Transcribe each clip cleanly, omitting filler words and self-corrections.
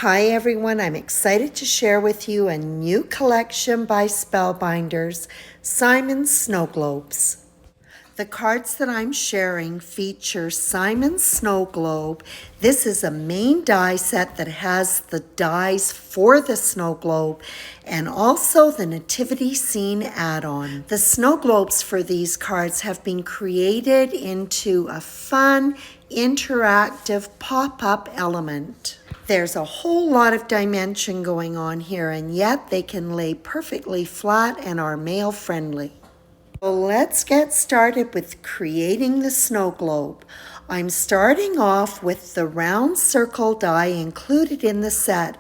Hi everyone, I'm excited to share with you a new collection by Spellbinders, Simon's Snow Globes. The cards that I'm sharing feature Simon's Snow Globe. This is a main die set that has the dies for the snow globe and also the Nativity Scene add-on. The snow globes for these cards have been created into a fun, interactive pop-up element. There's a whole lot of dimension going on here, and yet they can lay perfectly flat and are male friendly. So let's get started with creating the snow globe. I'm starting off with the round circle die included in the set,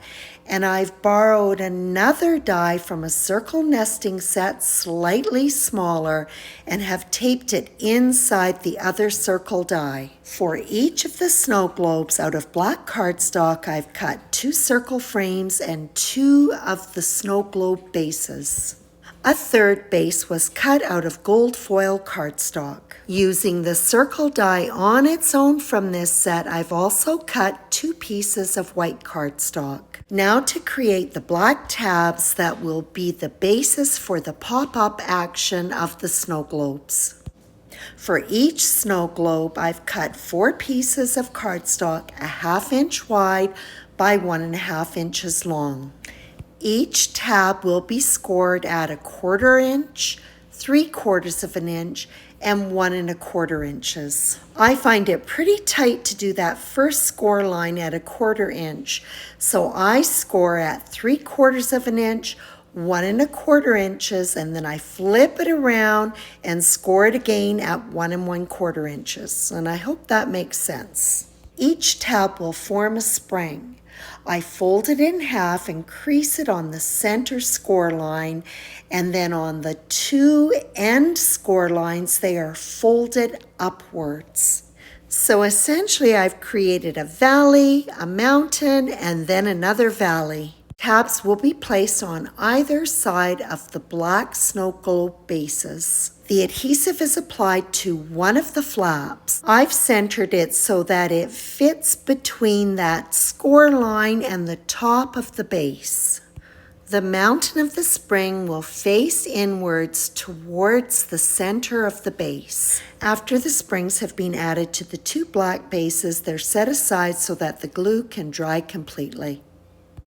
and I've borrowed another die from a circle nesting set slightly smaller and have taped it inside the other circle die. For each of the snow globes out of black cardstock, I've cut 2 circle frames and 2 of the snow globe bases. A third base was cut out of gold foil cardstock. Using the circle die on its own from this set, I've also cut 2 pieces of white cardstock. Now to create the black tabs that will be the basis for the pop-up action of the snow globes. For each snow globe, I've cut 4 pieces of cardstock a 1/2 inch wide by 1.5 inches long. Each tab will be scored at 1/4 inch, 3/4 of an inch, and 1 1/4 inches. I find it pretty tight to do that first score line at 1/4 inch, so I score at 3/4 of an inch, 1 1/4 inches, and then I flip it around and score it again at 1 1/4 inches. And I hope that makes sense. Each tab will form a spring. I fold it in half and crease it on the center score line, and then on the 2 end score lines, they are folded upwards. So essentially, I've created a valley, a mountain, and then another valley. Tabs will be placed on either side of the black snow globe bases. The adhesive is applied to one of the flaps. I've centered it so that it fits between that score line and the top of the base. The mountain of the spring will face inwards towards the center of the base. After the springs have been added to the 2 black bases, they're set aside so that the glue can dry completely.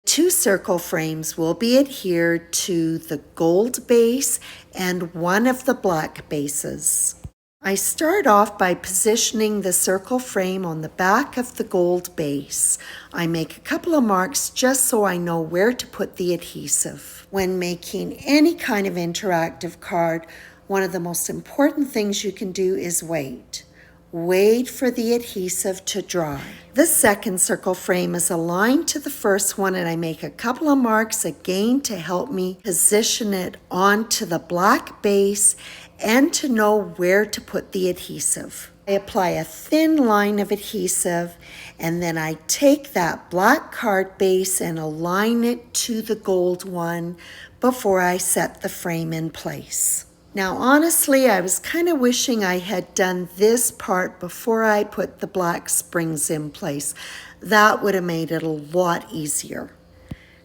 2 circle frames will be adhered to the gold base and one of the black bases. I start off by positioning the circle frame on the back of the gold base. I make a couple of marks just so I know where to put the adhesive. When making any kind of interactive card, one of the most important things you can do is wait. Wait for the adhesive to dry. The second circle frame is aligned to the first one, and I make a couple of marks again to help me position it onto the black base and to know where to put the adhesive. I apply a thin line of adhesive, and then I take that black card base and align it to the gold one before I set the frame in place. Now, honestly, I was kind of wishing I had done this part before I put the black springs in place. That would have made it a lot easier.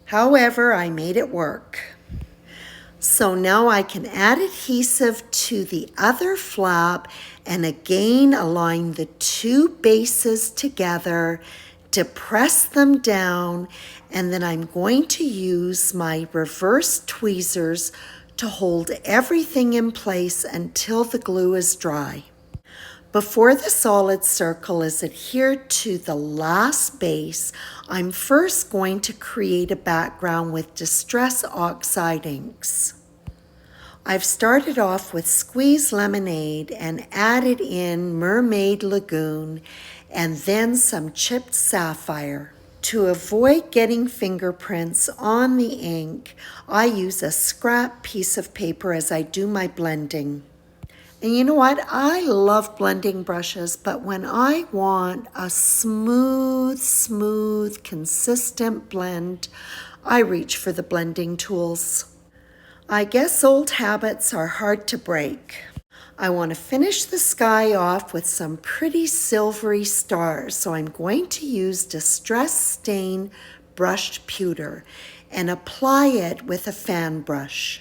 However, I made it work. So now I can add adhesive to the other flap and again align the 2 bases together to press them down, and then I'm going to use my reverse tweezers to hold everything in place until the glue is dry. Before the solid circle is adhered to the last base, I'm first going to create a background with Distress Oxide inks. I've started off with Squeeze Lemonade and added in Mermaid Lagoon and then some chipped sapphire. To avoid getting fingerprints on the ink, I use a scrap piece of paper as I do my blending. And you know what? I love blending brushes, but when I want a smooth, consistent blend, I reach for the blending tools. I guess old habits are hard to break. I want to finish the sky off with some pretty silvery stars, so I'm going to use Distress Stain brushed pewter and apply it with a fan brush.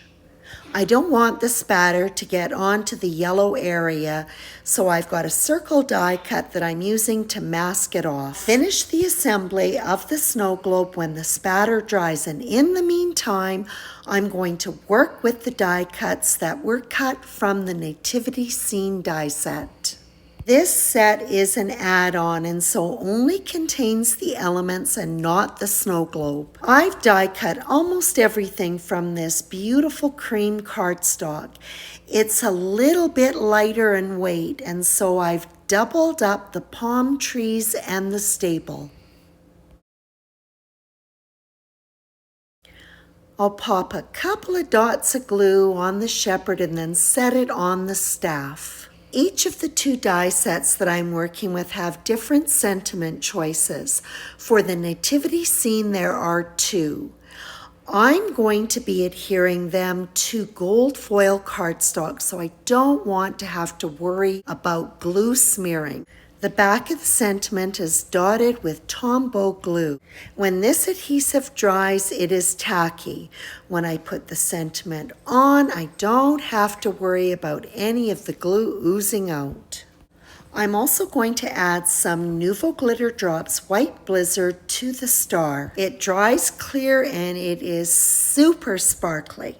I don't want the spatter to get onto the yellow area, so I've got a circle die cut that I'm using to mask it off. Finish the assembly of the snow globe when the spatter dries, and in the meantime, I'm going to work with the die cuts that were cut from the Nativity Scene die set. This set is an add-on and so only contains the elements and not the snow globe. I've die cut almost everything from this beautiful cream cardstock. It's a little bit lighter in weight, and so I've doubled up the palm trees and the stable. I'll pop a couple of dots of glue on the shepherd and then set it on the staff. Each of the two die sets that I'm working with have different sentiment choices. For the Nativity Scene, there are two. I'm going to be adhering them to gold foil cardstock, so I don't want to have to worry about glue smearing. The back of the sentiment is dotted with Tombow glue. When this adhesive dries, it is tacky. When I put the sentiment on, I don't have to worry about any of the glue oozing out. I'm also going to add some Nuvo Glitter Drops White Blizzard to the star. It dries clear and it is super sparkly.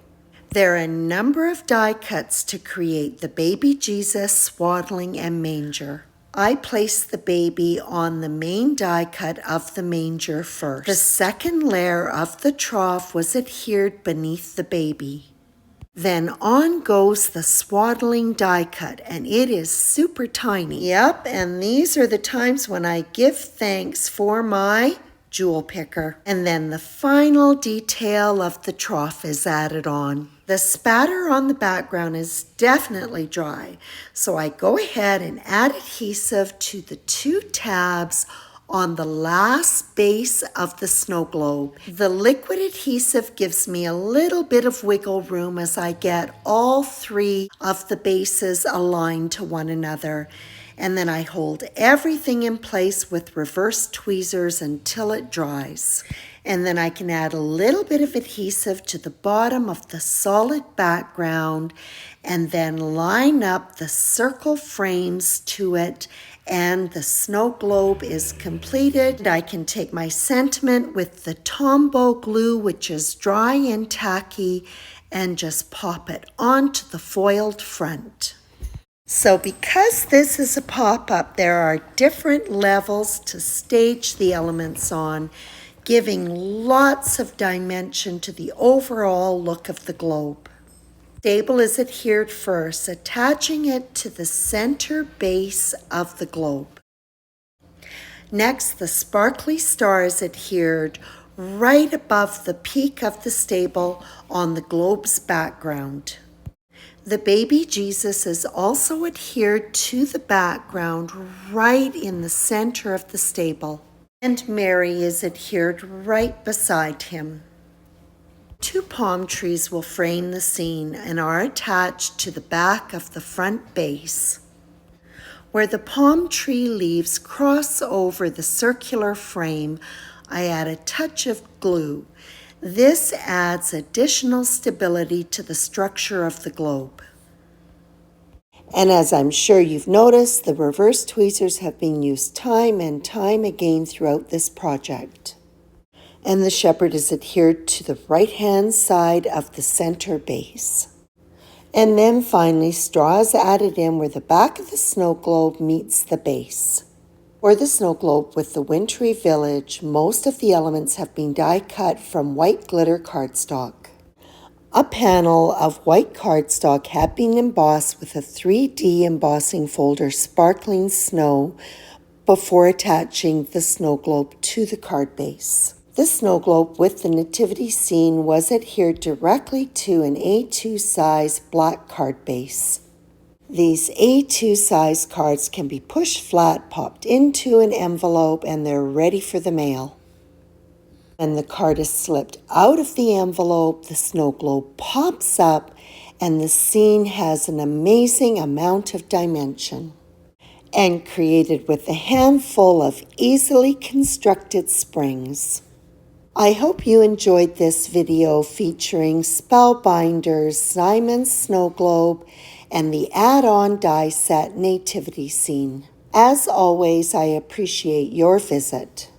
There are a number of die cuts to create the baby Jesus, swaddling, and manger. I placed the baby on the main die cut of the manger first. The second layer of the trough was adhered beneath the baby. Then on goes the swaddling die cut, and it is super tiny. Yep, and these are the times when I give thanks for my jewel picker. And then the final detail of the trough is added on. The spatter on the background is definitely dry, so I go ahead and add adhesive to the two tabs on the last base of the snow globe. The liquid adhesive gives me a little bit of wiggle room as I get all three of the bases aligned to one another. And then I hold everything in place with reverse tweezers until it dries. And then I can add a little bit of adhesive to the bottom of the solid background and then line up the circle frames to it, and the snow globe is completed. I can take my sentiment with the Tombow glue, which is dry and tacky, and just pop it onto the foiled front. So because this is a pop-up, there are different levels to stage the elements on, giving lots of dimension to the overall look of the globe. Stable is adhered first, attaching it to the center base of the globe. Next, the sparkly star is adhered right above the peak of the stable on the globe's background. The baby Jesus is also adhered to the background right in the center of the stable, and Mary is adhered right beside him. Two palm trees will frame the scene and are attached to the back of the front base. Where the palm tree leaves cross over the circular frame, I add a touch of glue. This adds additional stability to the structure of the globe. And as I'm sure you've noticed, the reverse tweezers have been used time and time again throughout this project. And the shepherd is adhered to the right-hand side of the center base. And then finally, straw is added in where the back of the snow globe meets the base. For the snow globe with the wintry village, most of the elements have been die cut from white glitter cardstock. A panel of white cardstock had been embossed with a 3D embossing folder sparkling snow before attaching the snow globe to the card base. The snow globe with the Nativity Scene was adhered directly to an A2 size black card base. These A2 size cards can be pushed flat, popped into an envelope, and they're ready for the mail. When the card is slipped out of the envelope, the snow globe pops up and the scene has an amazing amount of dimension. And created with a handful of easily constructed springs. I hope you enjoyed this video featuring Spellbinder's Simon's Snow Globe and the add-on die set Nativity Scene. As always, I appreciate your visit.